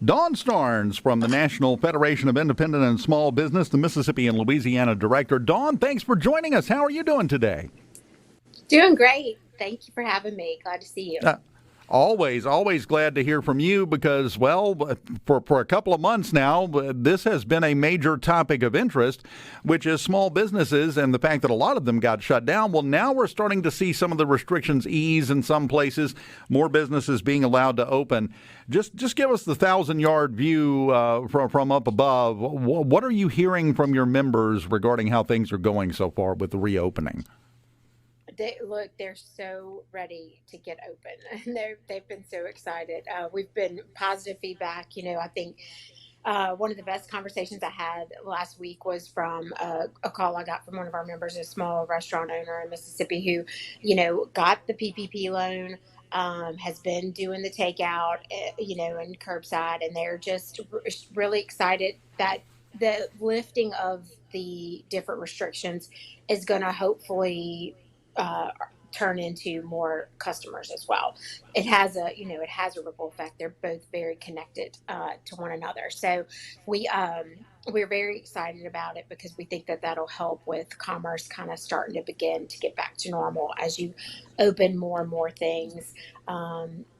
Dawn Starns from the National Federation of Independent and Small Business, the Mississippi and Louisiana Director. Dawn, thanks for joining us. How are you doing today? Doing great. Thank you for having me. Glad to see you. Always glad to hear from you because, well, for a couple of months now, this has been a major topic of interest, which is small businesses and the fact that a lot of them got shut down. Well, now we're starting to see some of the restrictions ease in some places, more businesses being allowed to open. Just give us the 1,000-yard view from up above. What are you hearing from your members regarding how things are going so far with the reopening? They're so ready to get open, and they've been so excited. We've been positive feedback. I think one of the best conversations I had last week was from a call I got from one of our members, a small restaurant owner in Mississippi, who, got the PPP loan, has been doing the takeout, and curbside, and they're just really excited that the lifting of the different restrictions is going to hopefully turn into more customers as well. It has a ripple effect. They're both very connected to one another. So we're very excited about it because we think that that'll help with commerce kind of starting to begin to get back to normal as you open more and more things.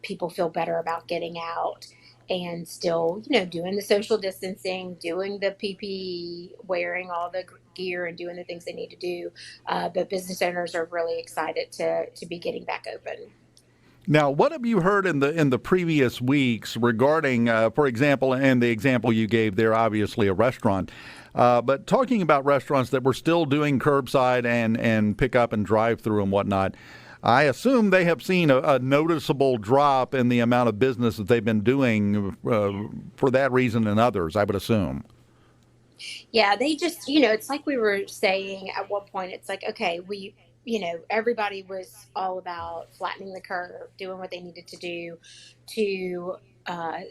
People feel better about getting out and still, doing the social distancing, doing the PPE, wearing all the gear and doing the things they need to do. But business owners are really excited to be getting back open. Now, what have you heard in the previous weeks regarding, for example, and the example you gave there, obviously a restaurant, but talking about restaurants that were still doing curbside and pick up and drive through and whatnot, I assume they have seen a noticeable drop in the amount of business that they've been doing for that reason and others, I would assume. Yeah, they just, it's like we were saying at one point, it's like, okay, everybody was all about flattening the curve, doing what they needed to do to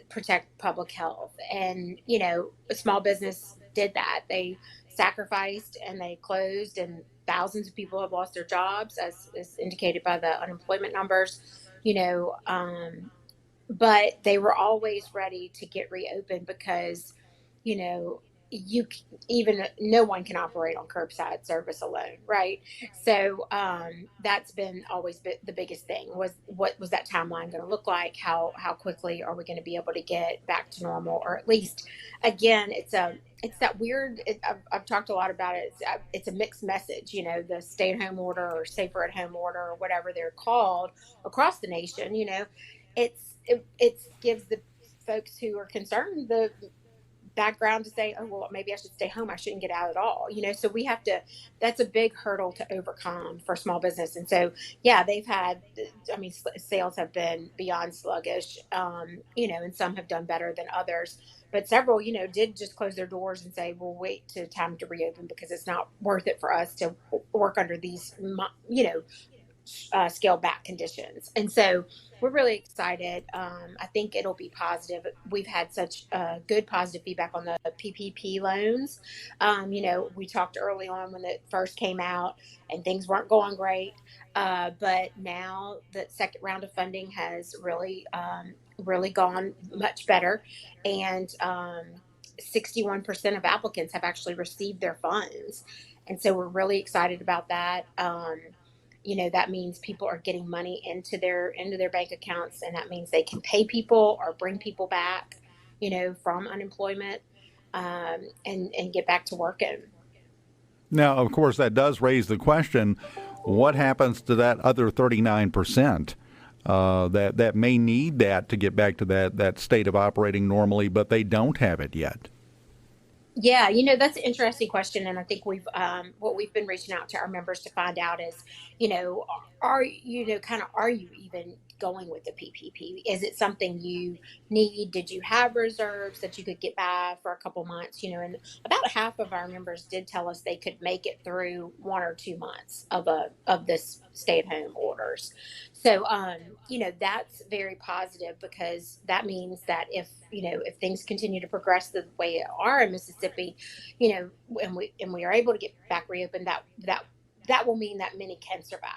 protect public health. And, a small business did that. They sacrificed and they closed, and thousands of people have lost their jobs, as is indicated by the unemployment numbers, but they were always ready to get reopened because, you know, you even no one can operate on curbside service alone, right? So that's been always the biggest thing was what was that timeline going to look like? How quickly are we going to be able to get back to normal, or at least, again, it's that weird. I've talked a lot about it. It's a mixed message, the stay-at-home order or safer-at-home order or whatever they're called across the nation. It gives the folks who are concerned the background to say, oh, well, maybe I should stay home. I shouldn't get out at all. So we have to, that's a big hurdle to overcome for small business. And so, yeah, sales have been beyond sluggish, and some have done better than others. But several, did just close their doors and say, we'll wait to time to reopen because it's not worth it for us to work under these, scale back conditions. And so we're really excited. I think it'll be positive. We've had such good positive feedback on the PPP loans. We talked early on when it first came out and things weren't going great. But now the second round of funding has really gone much better. And 61% of applicants have actually received their funds. And so we're really excited about that. That means people are getting money into their bank accounts, and that means they can pay people or bring people back, from unemployment, and get back to working. Now, of course, that does raise the question: what happens to that other 39% that may need that to get back to that state of operating normally, but they don't have it yet? Yeah, that's an interesting question. And I think what we've been reaching out to our members to find out is, are you even going with the PPP? Is it something you need? Did you have reserves that you could get by for a couple months? And about half of our members did tell us they could make it through 1 or 2 months of this stay-at-home orders. So, that's very positive because that means that if things continue to progress the way they are in Mississippi, and we are able to get back reopened, that that will mean that many can survive,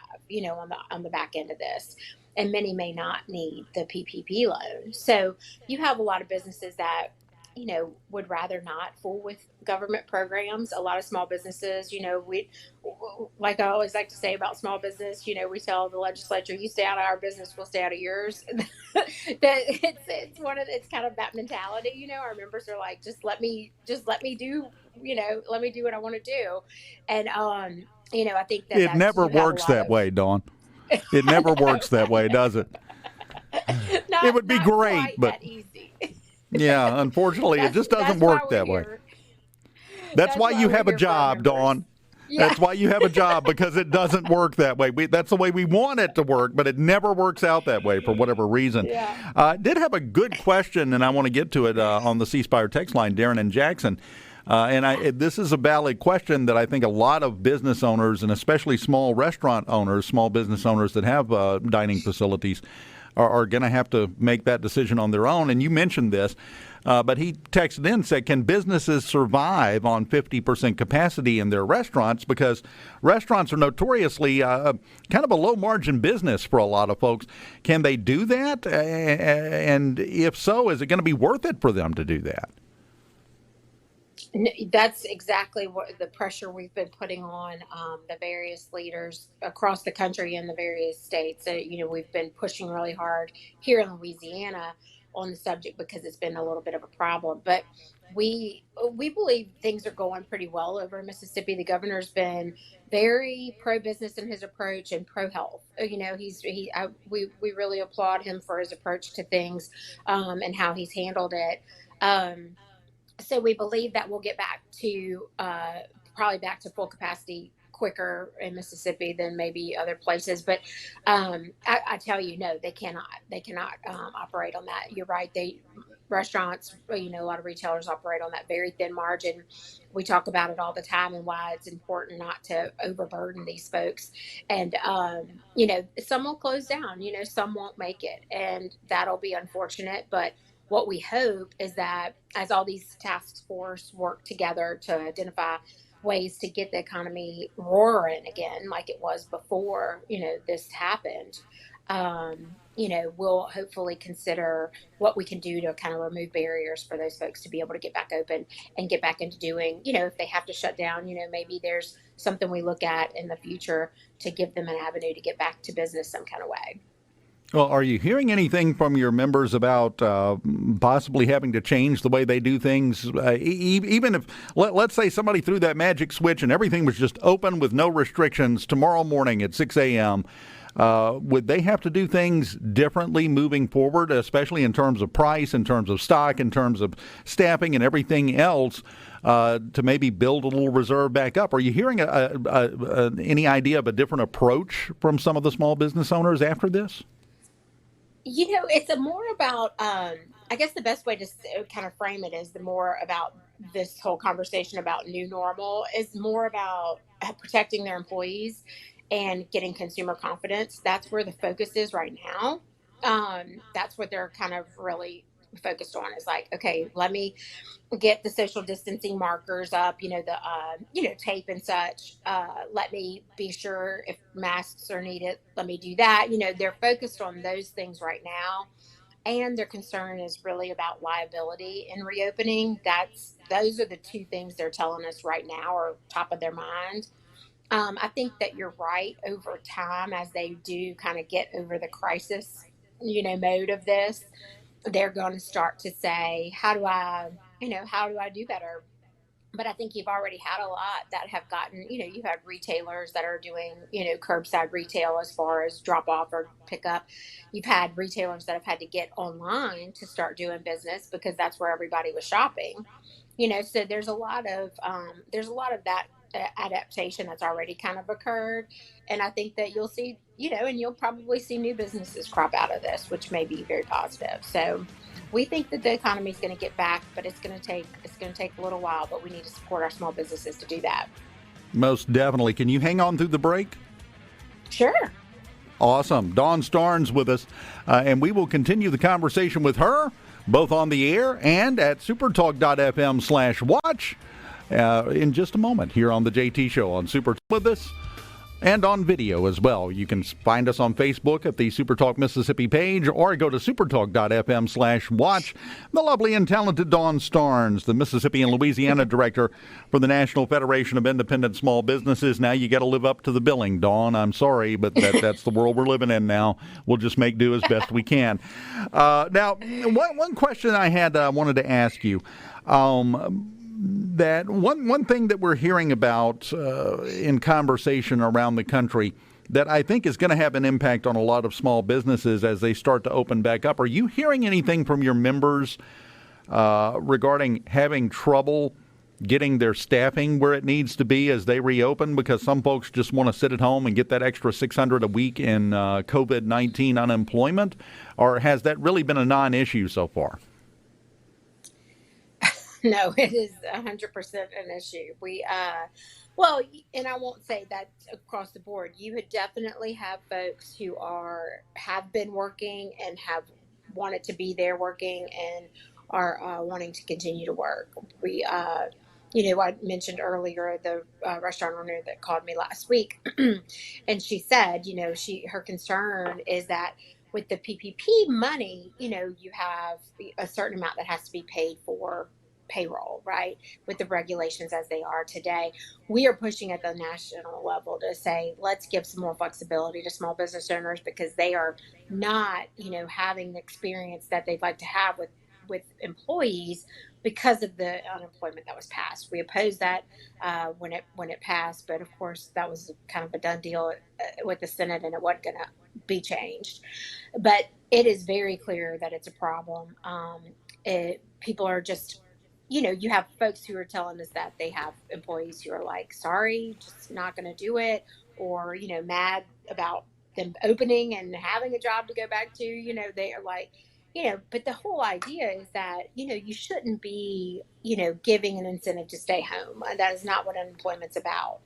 on the back end of this, and many may not need the PPP loan. So you have a lot of businesses that, would rather not fool with government programs. A lot of small businesses, like I always like to say about small business, we tell the legislature, you stay out of our business, we'll stay out of yours. That it's kind of that mentality. Our members are like, let me do, let me do what I want to do. And, I think it never works that way, Dawn. It never works that way, does it? It would be great, but that easy. Yeah, unfortunately, it just doesn't work that way. That's why you have a job, Dawn. Yeah. That's why you have a job, because it doesn't work that way. That's the way we want it to work, but it never works out that way for whatever reason. Yeah. I did have a good question, and I want to get to it on the C Spire text line, Darren and Jackson. This is a valid question that I think a lot of business owners, and especially small restaurant owners, small business owners that have dining facilities, are going to have to make that decision on their own. And you mentioned this, but he texted in and said, can businesses survive on 50% capacity in their restaurants? Because restaurants are notoriously kind of a low-margin business for a lot of folks. Can they do that? And if so, is it going to be worth it for them to do that? That's exactly what the pressure we've been putting on the various leaders across the country and the various states. So, we've been pushing really hard here in Louisiana on the subject because it's been a little bit of a problem. But we believe things are going pretty well over in Mississippi. The governor's been very pro-business in his approach and pro-health. We really applaud him for his approach to things and how he's handled it. So we believe that we'll get back to probably back to full capacity quicker in Mississippi than maybe other places. But I tell you, no, they cannot. They cannot operate on that. You're right. Restaurants, a lot of retailers operate on that very thin margin. We talk about it all the time and why it's important not to overburden these folks. And, some will close down, some won't make it. And that'll be unfortunate. But what we hope is that as all these task force work together to identify ways to get the economy roaring again, like it was before, this happened, we'll hopefully consider what we can do to kind of remove barriers for those folks to be able to get back open and get back into doing, if they have to shut down, maybe there's something we look at in the future to give them an avenue to get back to business some kind of way. Well, are you hearing anything from your members about possibly having to change the way they do things? Even if, let's say somebody threw that magic switch and everything was just open with no restrictions tomorrow morning at 6 a.m., would they have to do things differently moving forward, especially in terms of price, in terms of stock, in terms of staffing and everything else, to maybe build a little reserve back up? Are you hearing any idea of a different approach from some of the small business owners after this? It's more about, I guess the best way to kind of frame it is more about this whole conversation about new normal is more about protecting their employees and getting consumer confidence. That's where the focus is right now. That's what they're kind of really focused on is like, okay, let me get the social distancing markers up, the tape and such. Let me be sure if masks are needed, let me do that. They're focused on those things right now. And their concern is really about liability in reopening. Those are the two things they're telling us right now are top of their mind. I think that you're right. Over time, as they do kind of get over the crisis, mode of this, they're going to start to say, how do I do better? But I think you've already had a lot that have gotten, you've had retailers that are doing, curbside retail as far as drop off or pick up. You've had retailers that have had to get online to start doing business because that's where everybody was shopping, so there's a lot of that adaptation that's already kind of occurred. And I think that you'll see, and you'll probably see new businesses crop out of this, which may be very positive. So we think that the economy is going to get back, but it's going to take a little while, but we need to support our small businesses to do that. Most definitely. Can you hang on through the break? Sure. Awesome. Dawn Starns with us, and we will continue the conversation with her, both on the air and at supertalk.fm/watch in just a moment here on the JT Show on Super. With us And on video as well. You can find us on Facebook at the SuperTalk Mississippi page, or go to supertalk.fm/watch. The lovely and talented Dawn Starns, the Mississippi and Louisiana director for the National Federation of Independent Small Businesses. Now you got to live up to the billing, Dawn. I'm sorry, but that's the world we're living in now. We'll just make do as best we can. Now, one question I had I wanted to ask you. That one thing that we're hearing about in conversation around the country that I think is going to have an impact on a lot of small businesses as they start to open back up. Are you hearing anything from your members regarding having trouble getting their staffing where it needs to be as they reopen? Because some folks just want to sit at home and get that extra $600 a week in COVID-19 unemployment. Or has that really been a non-issue so far? No, it is 100% an issue. Well, and I won't say that across the board. You would definitely have folks who have been working and have wanted to be there working and are wanting to continue to work. I mentioned earlier the restaurant owner that called me last week, and she said, her concern is that with the PPP money, you have a certain amount that has to be paid for payroll, right? With the regulations as they are today, we are pushing at the national level to say, let's give some more flexibility to small business owners because they are not, having the experience that they'd like to have with employees because of the unemployment that was passed. We opposed that when it passed, but of course that was kind of a done deal with the Senate, and it wasn't going to be changed. But it is very clear that it's a problem. People are just, you have folks who are telling us that they have employees who are like, sorry, just not going to do it, or, mad about them opening and having a job to go back to. They are like, but the whole idea is that, you shouldn't be, giving an incentive to stay home. That is not what unemployment's about.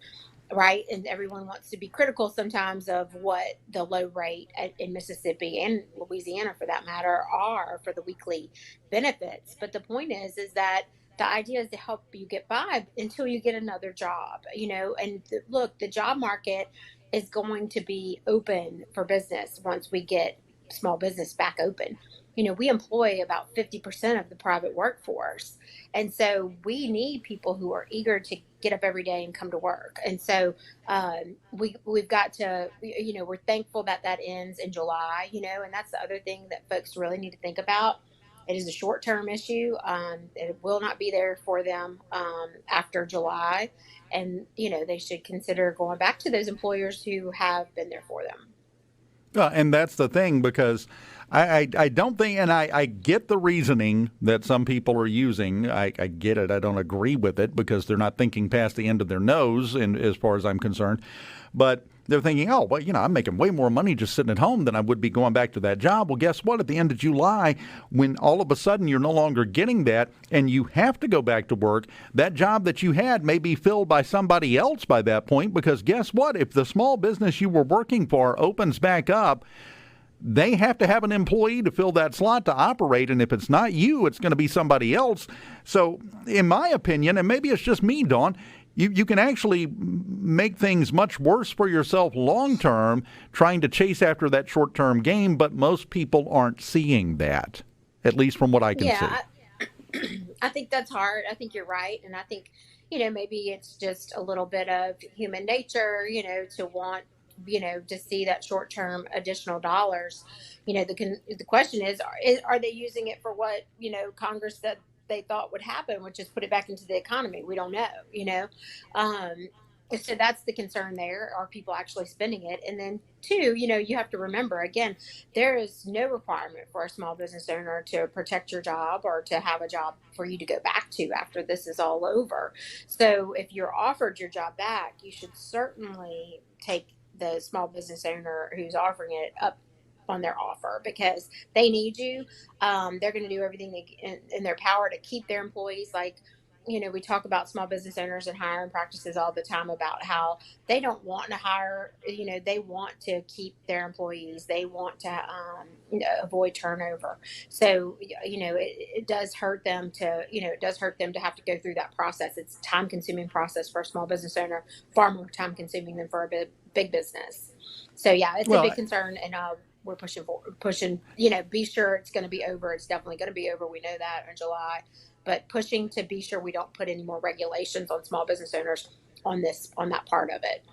Right. And everyone wants to be critical sometimes of what the low rate in Mississippi and Louisiana, for that matter, are for the weekly benefits. But the point is that the idea is to help you get by until you get another job, and look, the job market is going to be open for business once we get small business back open. We employ about 50% of the private workforce. And so we need people who are eager to get up every day and come to work. And so we've got to, we're thankful that ends in July, and that's the other thing that folks really need to think about. It is a short-term issue. It will not be there for them after July. And, they should consider going back to those employers who have been there for them. And that's the thing, because I don't think, and I get the reasoning that some people are using. I get it. I don't agree with it because they're not thinking past the end of their nose, as far as I'm concerned. But they're thinking, oh, well, I'm making way more money just sitting at home than I would be going back to that job. Well, guess what? At the end of July, when all of a sudden you're no longer getting that and you have to go back to work, that job that you had may be filled by somebody else by that point, because guess what? If the small business you were working for opens back up, they have to have an employee to fill that slot to operate. And if it's not you, it's going to be somebody else. So in my opinion, and maybe it's just me, Dawn, you can actually make things much worse for yourself long term trying to chase after that short term gain. But most people aren't seeing that, at least from what I can see. I think that's hard. I think you're right. And I think, maybe it's just a little bit of human nature, to want, to see that short-term additional dollars. The question is, are they using it for what, Congress said they thought would happen, which is put it back into the economy? We don't know, so that's the concern there. Are people actually spending it? And then two, you have to remember, again, there is no requirement for a small business owner to protect your job or to have a job for you to go back to after this is all over. So if you're offered your job back, you should certainly take the small business owner who's offering it up on their offer, because they need you. They're going to do everything in their power to keep their employees. Like, we talk about small business owners and hiring practices all the time about how they don't want to hire, they want to keep their employees. They want to avoid turnover. So, it does hurt them to, have to go through that process. It's a time consuming process for a small business owner, far more time consuming than for a big business. So yeah, it's a Well, big concern, and we're pushing. Be sure it's going to be over. It's definitely going to be over. We know that in July, but pushing to be sure we don't put any more regulations on small business owners on that part of it.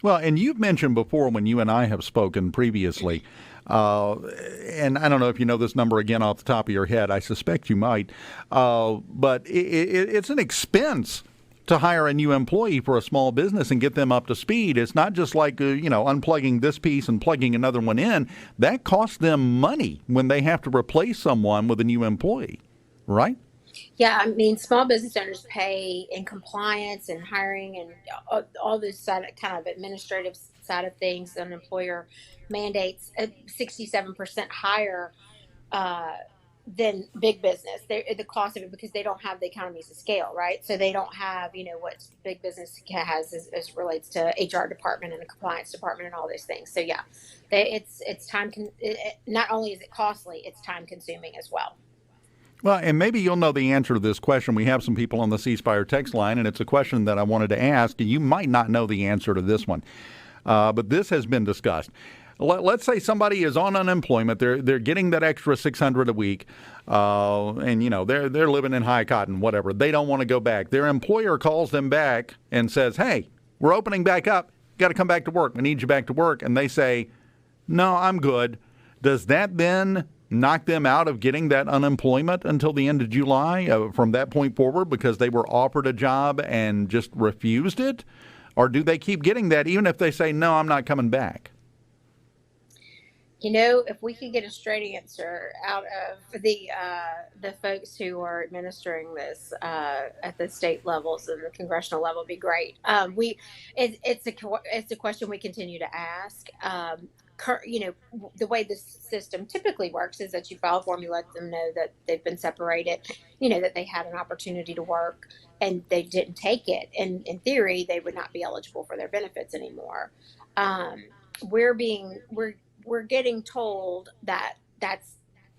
well, and you've mentioned before when you and I have spoken previously, and I don't know if you know this number again off the top of your head. I suspect you might, but it's an expense to hire a new employee for a small business and get them up to speed. It's not just like unplugging this piece and plugging another one in. That costs them money when they have to replace someone with a new employee, right? Yeah, I mean, small business owners pay in compliance and hiring and all those kind of administrative side of things. An employer mandates 67% higher uh, than big business. The cost of it, because they don't have the economies of scale, right? So they don't have, what big business has as relates to HR department and the compliance department and all those things. So yeah, it's time. Not only is it costly, it's time consuming as well. Well, and maybe you'll know the answer to this question. We have some people on the C Spire text line, and it's a question that I wanted to ask. You might not know the answer to this one, but this has been discussed. Let's say somebody is on unemployment. They're getting that extra $600 a week, and they're living in high cotton, whatever. They don't want to go back. Their employer calls them back and says, "Hey, we're opening back up. Got to come back to work. We need you back to work." And they say, "No, I'm good." Does that then knock them out of getting that unemployment until the end of July from that point forward because they were offered a job and just refused it? Or do they keep getting that even if they say, "No, I'm not coming back"? If we could get a straight answer out of the folks who are administering this at the state levels and the congressional level, be great. It's a question we continue to ask. The way this system typically works is that you file a form, you let them know that they've been separated, that they had an opportunity to work and they didn't take it. And in theory, they would not be eligible for their benefits anymore. We're getting told that that's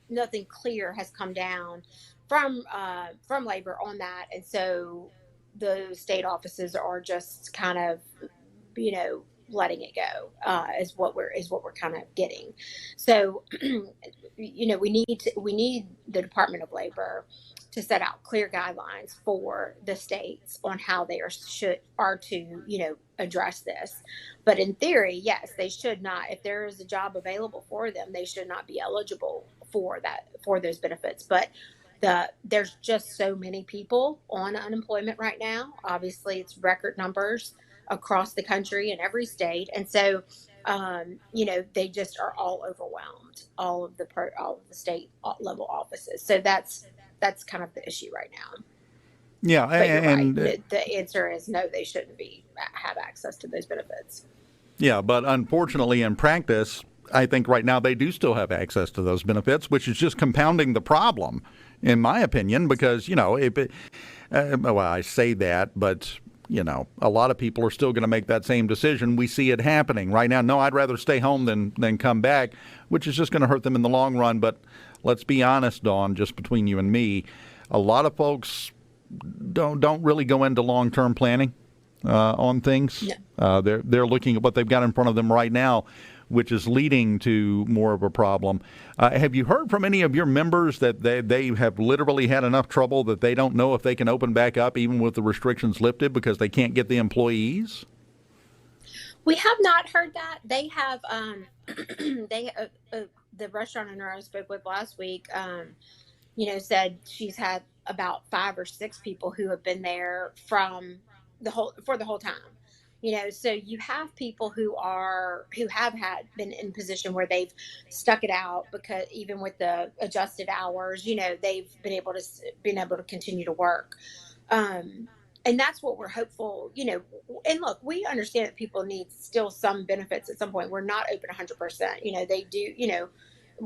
nothing clear has come down from labor on that. And so the state offices are just kind of, letting it go is what we're kind of getting. So, we need the Department of Labor to set out clear guidelines for the states on how they are to address this. But in theory, yes, they should not. If there is a job available for them, they should not be eligible for those benefits. But there's just so many people on unemployment right now. Obviously, it's record numbers across the country in every state, and so they just are all overwhelmed, all of the state level offices. So that's kind of the issue right now. Yeah, but you're right. The answer is no, they shouldn't have access to those benefits. Yeah, but unfortunately in practice, I think right now they do still have access to those benefits, which is just compounding the problem, in my opinion, because, I say that, but a lot of people are still going to make that same decision. We see it happening right now. No, I'd rather stay home than come back, which is just going to hurt them in the long run. But let's be honest, Dawn, just between you and me, a lot of folks don't really go into long-term planning on things. Yeah. They're looking at what they've got in front of them right now, which is leading to more of a problem. Have you heard from any of your members that they have literally had enough trouble that they don't know if they can open back up even with the restrictions lifted because they can't get the employees? We have not heard that. They have the restaurant owner I spoke with last week, said she's had about 5 or 6 people who have been there for the whole time. So you have people who have been in a position where they've stuck it out because even with the adjusted hours, they've been able to continue to work. And that's what we're hopeful, and look, we understand that people need still some benefits at some point. We're not open 100%. They do,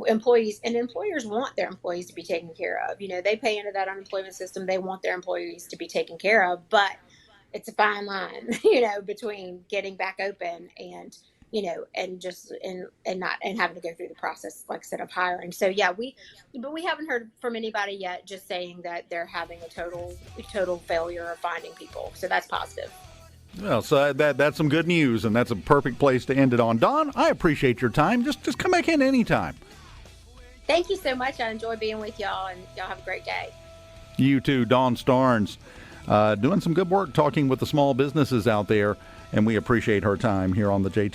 employees and employers want their employees to be taken care of. They pay into that unemployment system. They want their employees to be taken care of, but it's a fine line, between getting back open and, and having to go through the process, like I said, of hiring. So yeah, but we haven't heard from anybody yet, just saying that they're having a total failure of finding people. So that's positive. Well, so that's some good news, and that's a perfect place to end it on. Dawn, I appreciate your time. Just come back in anytime. Thank you so much. I enjoy being with y'all, and y'all have a great day. You too, Dawn Starns, doing some good work talking with the small businesses out there, and we appreciate her time here on the JT.